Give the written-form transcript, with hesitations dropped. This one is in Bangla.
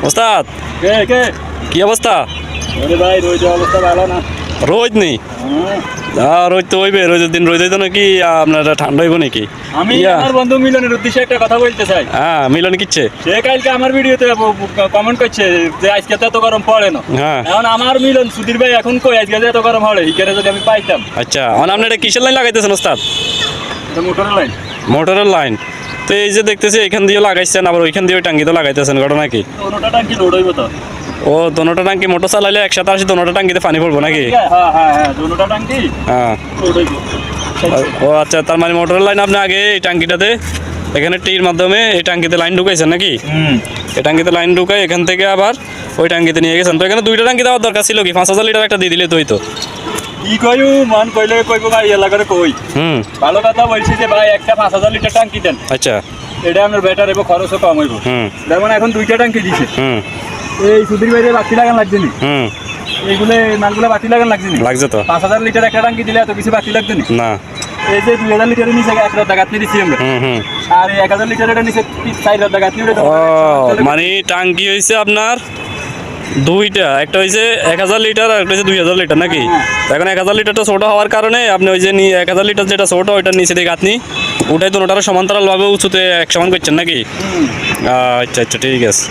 ওস্তাদ কে কে কি অবস্থা? আরে ভাই রোজ অবস্থা ভালো না। রোদ নেই? রোদ তো হইবে, রোদের দিন রোদ হইতো নাকি আপনার ঠান্ডা হইব নাকি? আমি আমার বন্ধু মিলনের উদ্দেশ্যে একটা কথা বলতে চাই। হ্যাঁ, মিলন কিচ্ছে? সে কালকে আমার ভিডিওতে কমেন্ট করছে যে আজকে তো এত গরম পড়ে না। হ্যাঁ, এখন আমার মিলন সুধীর ভাই এখন কই আজকে এত গরম পড়ে এখানে যদি আমি পাইতাম। আচ্ছা, এখন আপনি এটা কিসের লাইন লাগাইতেছেন ওস্তাদ? এটা মোটরের লাইন। মোটরের লাইন। তো এই যে দেখতেছি এখান দিয়ে লাগাইছেন, আবার ওইখান দিয়ে ওই টাঙ্গিতে লাগাইতেছেন, ঘটনা কি? কোনোটা টাঙ্কি লোড হইব তো। ও দোনোটা টাঙ্কি মোটর চালাইলে একসাথে আসি দোনোটা টাঙ্কিতে পানি পড়বো নাকি? হ্যাঁ হ্যাঁ হ্যাঁ দুটোটা টাঙ্কি হ্যাঁ। লোড হইব। ও আচ্ছা, তার মানে মোটরের লাইন আপনি আগে এই টাঙ্কিটাতে এখানে টির মাধ্যমে এই টাঙ্কিতে লাইন ঢুকাইছেন নাকি? এই টাঙ্কিতে লাইন ঢুকাই এখান থেকে আবার ওই টাঙ্কিতে নিয়ে গেছেন। তো এখানে দুইটা টাঙ্কি দেওয়ার দরকার ছিল কি? 5,000 লিটার একটা দিয়ে দিলে তো হইতো। কি কইউ মান কইলে কইব ভাই এলাকার কই। ভালো কথা বলছি যে ভাই একটা 5,000 লিটার টাঙ্কি দেন। আচ্ছা, এটা আমার ব্যাটার এবং খরচও কম হইব। যেমন এখন দুইটা টাঙ্কি দিছে। এই সুধীর ভাইয়ের বাতি লাগান লাগছে নি? এইগুলো মালগুলো বাতি লাগান লাগছে নি? লাগছে তো। 5,000 লিটার একটা টাঙ্কি দিলে এত কিছু বাতি লাগছে নি? না। এই যে 2,000 লিটারের নিচে 1,000 টাকা আপনি দিচ্ছি আমরা। আর এই 1,000 লিটারের নিচে 4,000 টাকা আপনি ও মানে টাঙ্কি হয়েছে আপনার দুইটা, একটা হয়েছে 1,000 লিটার আর একটা হচ্ছে 2,000 লিটার নাকি? এখন 1,000 লিটারটা ছোট হওয়ার কারণে আপনি ওই যে 1,000 লিটার যেটা ছোট ওইটার নিচে দিকে আপনি ওটাই দুটোটার সমান্তরাল ভাবে উঁচুতে এক সমান করছেন নাকি? আচ্ছা আচ্ছা, ঠিক আছে।